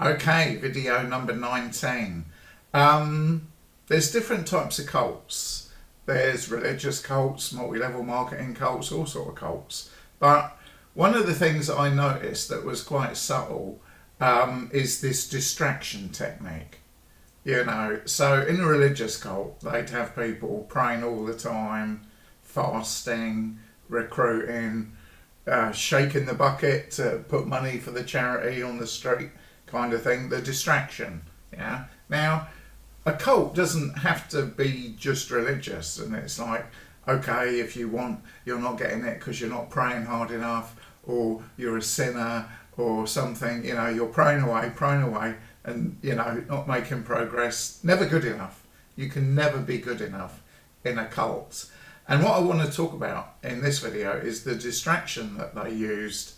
Okay, video number 19. There's different types of cults. There's religious cults, multi-level marketing cults, all sort of cults. But one of the things that I noticed that was quite subtle is this distraction technique. So in a religious cult, they'd have people praying all the time, fasting, recruiting, shaking the bucket to put money for the charity on the street, kind of thing. The distraction. Yeah. Now, a cult doesn't have to be just religious, and it's like, okay, if you want, you're not getting it because you're not praying hard enough, or you're a sinner, or something. You're praying away, and not making progress. Never good enough. You can never be good enough in a cult. And what I want to talk about in this video is the distraction that they used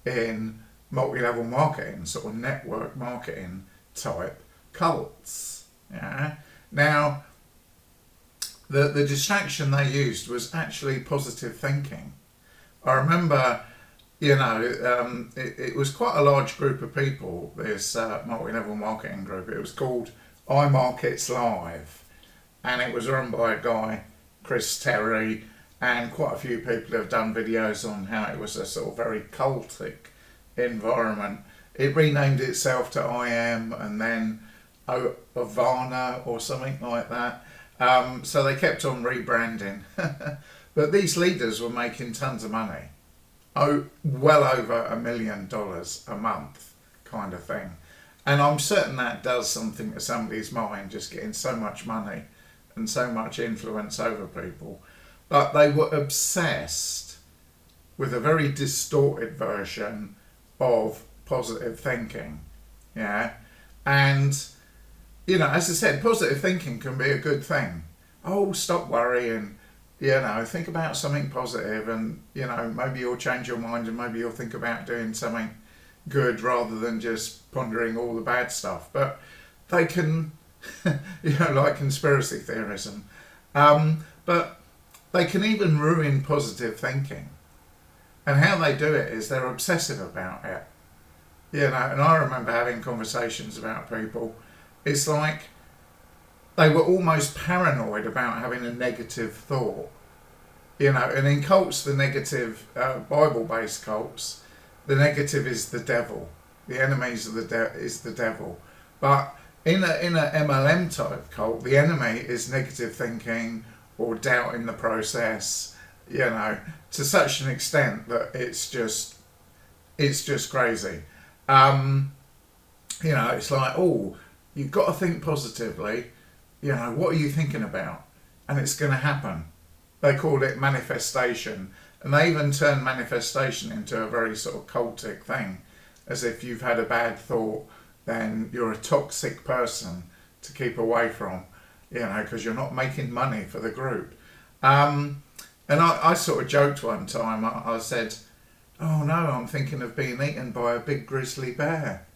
in multi-level marketing, sort of network marketing type cults. Yeah. Now, the distraction they used was actually positive thinking. I remember, it was quite a large group of people, this multi-level marketing group. It was called iMarkets Live, and it was run by a guy, Chris Terry, and quite a few people have done videos on how it was a sort of very cultic environment. It renamed itself to IM and then Ovana or something like that. So they kept on rebranding. But these leaders were making tons of money. Well over $1 million a month kind of thing. And I'm certain that does something to somebody's mind, just getting so much money and so much influence over people. But they were obsessed with a very distorted version of positive thinking. Yeah. And, as I said, positive thinking can be a good thing. Oh, stop worrying. Think about something positive, and, maybe you'll change your mind, and maybe you'll think about doing something good rather than just pondering all the bad stuff. But they can, like conspiracy theorism. But they can even ruin positive thinking. And how they do it is they're obsessive about it. And I remember having conversations about people. It's like they were almost paranoid about having a negative thought. And in cults, the negative, Bible-based cults, the negative is the devil. The enemies of is the devil. But in a MLM type cult, the enemy is negative thinking or doubt in the process, to such an extent that it's just crazy. It's like, oh, you've got to think positively. What are you thinking about? And it's going to happen. They call it manifestation. And they even turn manifestation into a very sort of cultic thing. As if you've had a bad thought, then you're a toxic person to keep away from, because you're not making money for the group. And I sort of joked one time. I said, oh no, I'm thinking of being eaten by a big grizzly bear.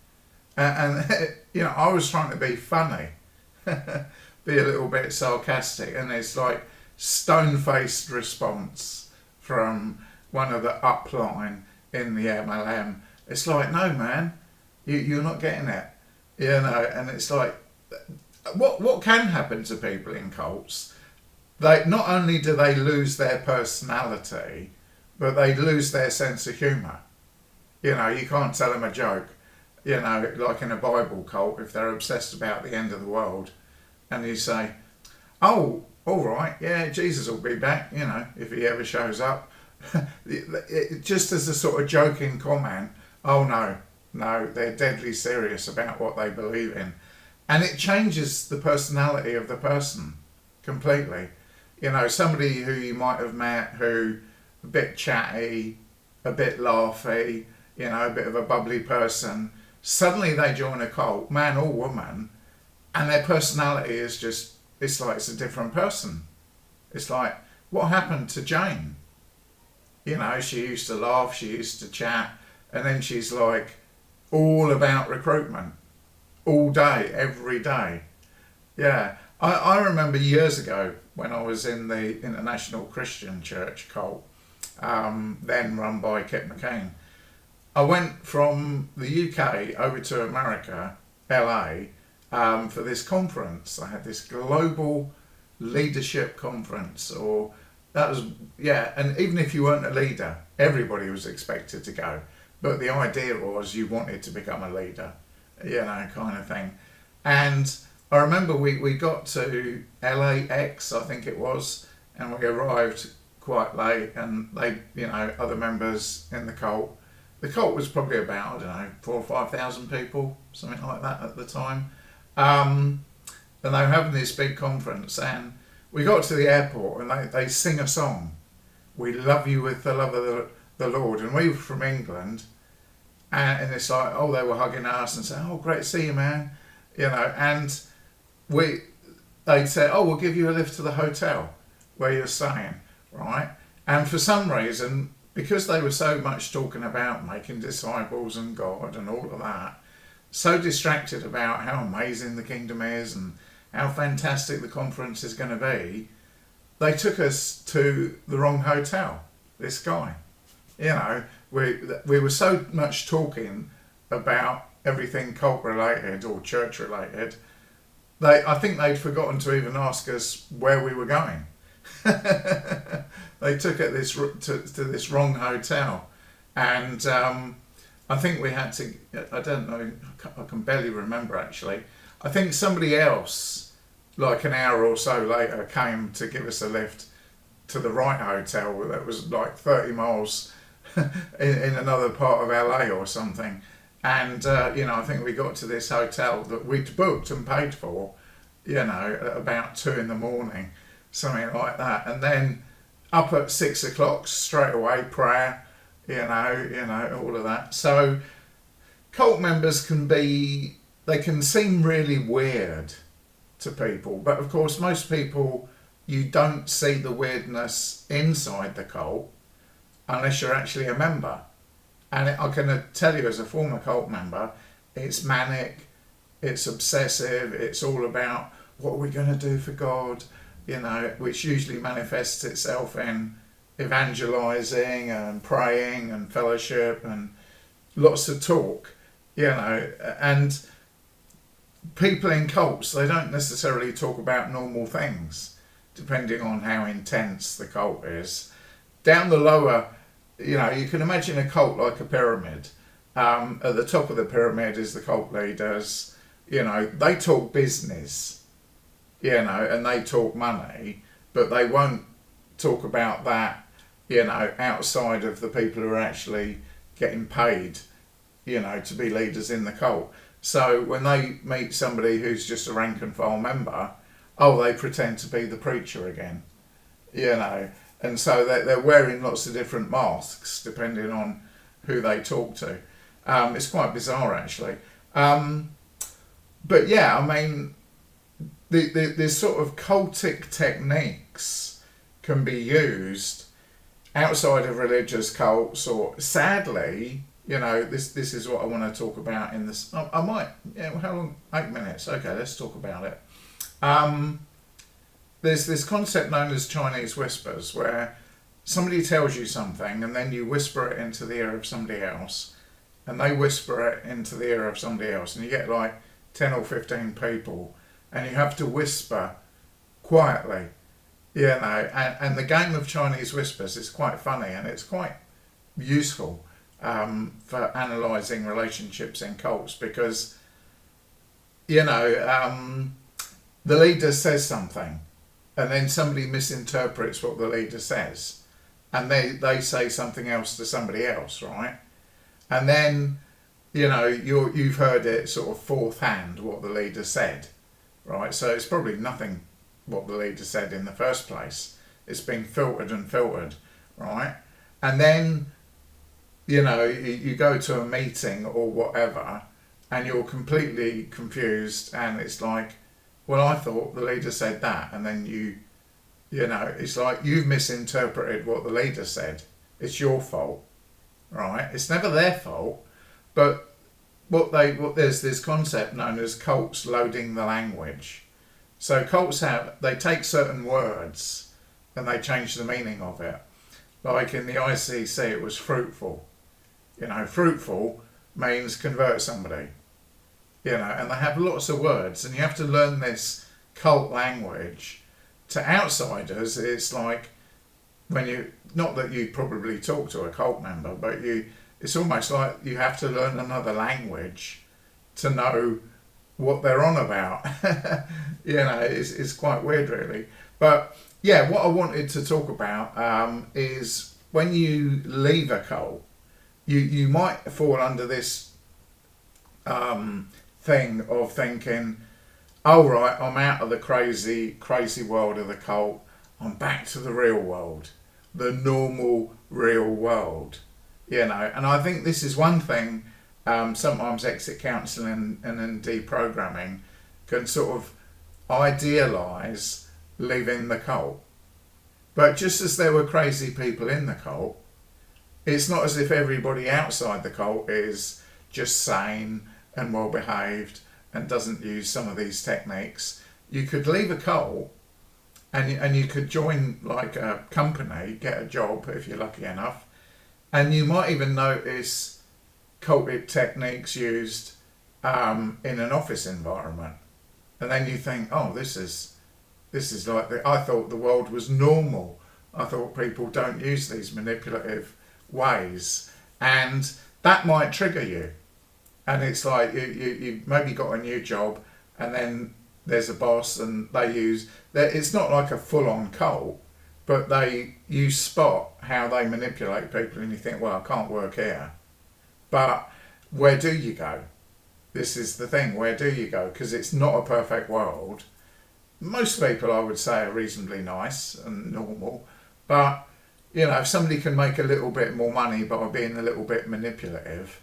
And I was trying to be funny, be a little bit sarcastic, and it's like stone-faced response from one of the upline in the MLM. It's like, no man, you're not getting it, and it's like, what can happen to people in cults? They not only do they lose their personality, but they lose their sense of humour. You can't tell them a joke. Like in a Bible cult, if they're obsessed about the end of the world, and you say, oh, all right, yeah, Jesus will be back, if he ever shows up. Just as a sort of joking comment, oh no, they're deadly serious about what they believe in. And it changes the personality of the person completely. Somebody who you might have met who a bit chatty, a bit laughy, a bit of a bubbly person, suddenly they join a cult, man or woman, and their personality is just, it's like it's a different person. It's like, what happened to Jane? She used to laugh, she used to chat, and then she's like all about recruitment, all day, every day. Yeah, I remember years ago when I was in the International Christian Church cult, then run by Kit McCain. I went from the UK over to America, LA, for this conference. I had this global leadership conference, or that was, yeah, and even if you weren't a leader, everybody was expected to go. But the idea was you wanted to become a leader, kind of thing. And I remember we got to LAX, I think it was, and we arrived quite late, and they, other members in the cult. The cult was probably about, I don't know, 4,000 or 5,000 people, something like that at the time. And they were having this big conference, and we got to the airport, and they sing a song. We love you with the love of the Lord. And we were from England, and it's like, oh, they were hugging us and saying, oh, great to see you, man. And they'd say, oh, we'll give you a lift to the hotel where you're staying, right? And for some reason, because they were so much talking about making disciples and God and all of that, so distracted about how amazing the kingdom is and how fantastic the conference is going to be, they took us to the wrong hotel, this guy. We were so much talking about everything cult related or church related, I think they'd forgotten to even ask us where we were going. They took it to this wrong hotel, and I think we had to, I don't know, I can barely remember actually. I think somebody else, like an hour or so later, came to give us a lift to the right hotel that was like 30 miles in another part of LA or something. And, I think we got to this hotel that we'd booked and paid for, at about 2 a.m, something like that. And then up at 6 o'clock straight away, prayer, all of that. So cult members they can seem really weird to people. But of course, most people, you don't see the weirdness inside the cult unless you're actually a member. And I can tell you, as a former cult member, it's manic, it's obsessive, it's all about what are we going to do for God, which usually manifests itself in evangelizing and praying and fellowship and lots of talk, and people in cults, they don't necessarily talk about normal things, depending on how intense the cult is. Down the lower, you can imagine a cult like a pyramid. At the top of the pyramid is the cult leaders. They talk business, and they talk money, but they won't talk about that, outside of the people who are actually getting paid, to be leaders in the cult. So when they meet somebody who's just a rank and file member, they pretend to be the preacher again, and so they're wearing lots of different masks depending on who they talk to. It's quite bizarre, actually. But yeah, I mean, the sort of cultic techniques can be used outside of religious cults, or sadly, this is what I want to talk about in this. I might, how long? 8 minutes. Okay, let's talk about it. There's this concept known as Chinese whispers, where somebody tells you something and then you whisper it into the ear of somebody else, and they whisper it into the ear of somebody else, and you get like 10 or 15 people, and you have to whisper quietly, and the game of Chinese whispers is quite funny, and it's quite useful for analysing relationships in cults, because the leader says something and then somebody misinterprets what the leader says, and they say something else to somebody else, right? And then you've heard it sort of fourth hand what the leader said, right? So it's probably nothing what the leader said in the first place. It's been filtered and filtered, right? And then you go to a meeting or whatever, and you're completely confused, and it's like, well, I thought the leader said that, and then it's like you've misinterpreted what the leader said. It's your fault, right? It's never their fault, but there's this concept known as cults loading the language. So cults they take certain words and they change the meaning of it. Like in the ICC, it was fruitful. You know, fruitful means convert somebody. You know, and they have lots of words, and you have to learn this cult language. To outsiders, it's like when you, not that you probably talk to a cult member, but it's almost like you have to learn another language to know what they're on about. You know, it's quite weird, really. But yeah, what I wanted to talk about is when you leave a cult, you might fall under this thing of thinking, oh right, I'm out of the crazy world of the cult, I'm back to the real world, the normal real world. You know, and I think this is one thing, sometimes exit counselling and then deprogramming can sort of idealise leaving the cult. But just as there were crazy people in the cult, it's not as if everybody outside the cult is just sane and well behaved and doesn't use some of these techniques. You could leave a cult and you could join like a company, get a job if you're lucky enough, and you might even notice cultic techniques used in an office environment. And then you think, oh, this is like, I thought the world was normal. I thought people don't use these manipulative ways. And that might trigger you. And it's like you maybe got a new job and then there's a boss and they use, it's not like a full-on cult, but you spot how they manipulate people and you think, well, I can't work here. But where do you go? This is the thing, where do you go? Because it's not a perfect world. Most people, I would say, are reasonably nice and normal. But, you know, if somebody can make a little bit more money by being a little bit manipulative,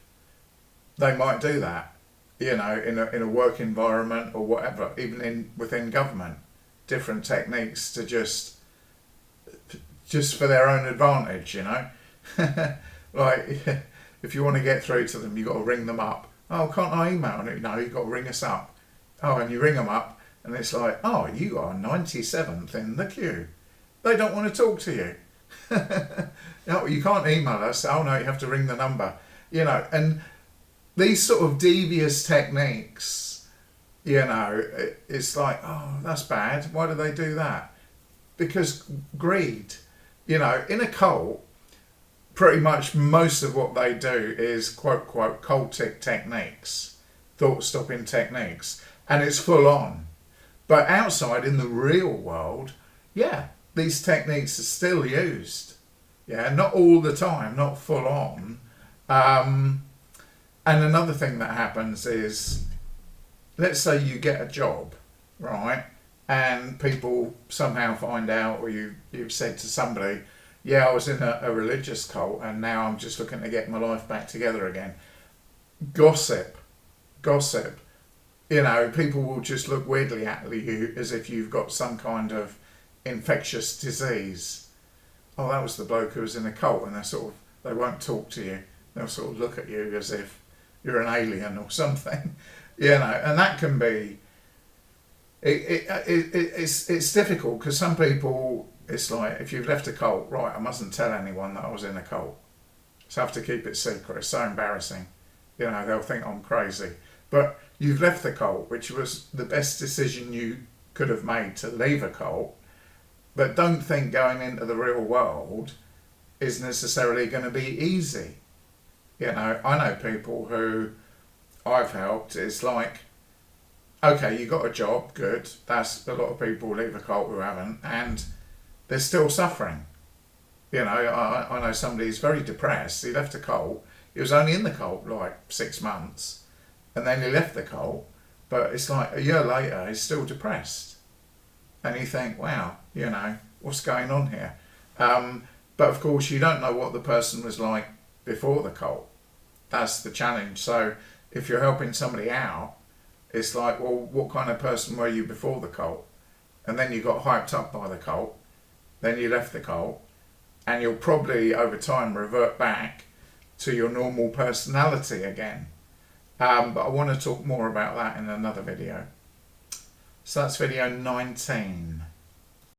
they might do that, you know, in a work environment or whatever, even within government. Different techniques to just for their own advantage, you know. Like, if you want to get through to them, you've got to ring them up. Oh, can't I email? No, you've got to ring us up. Oh, and you ring them up, and it's like, oh, you are 97th in the queue. They don't want to talk to you. No, you can't email us. Oh, no, you have to ring the number. You know, and these sort of devious techniques, you know, it's like, oh, that's bad. Why do they do that? Because greed. You know, in a cult, pretty much most of what they do is quote, quote, cultic techniques, thought-stopping techniques, and it's full on. But outside, in the real world, yeah, these techniques are still used. Yeah, not all the time, not full on. And another thing that happens is, let's say you get a job, right? And people somehow find out, or you've said to somebody, yeah, I was in a religious cult and now I'm just looking to get my life back together again. Gossip. You know, people will just look weirdly at you as if you've got some kind of infectious disease. Oh, that was the bloke who was in a cult, and they won't talk to you. They'll sort of look at you as if you're an alien or something. You know, and that can be, it's difficult because some people, it's like, if you've left a cult, right, I mustn't tell anyone that I was in a cult. So I have to keep it secret. It's so embarrassing. You know, they'll think I'm crazy. But you've left the cult, which was the best decision you could have made to leave a cult. But don't think going into the real world is necessarily going to be easy. You know, I know people who I've helped, it's like, okay, you got a job, good. That's a lot of people leave a cult who haven't, and they're still suffering. You know, I know somebody who's very depressed. He left a cult. He was only in the cult like 6 months, and then he left the cult. But it's like a year later, he's still depressed. And you think, wow, you know, what's going on here? But of course, you don't know what the person was like before the cult. That's the challenge. So if you're helping somebody out, it's like, well, what kind of person were you before the cult? And then you got hyped up by the cult. Then you left the cult, and you'll probably over time revert back to your normal personality again. But I want to talk more about that in another video. So that's video 19.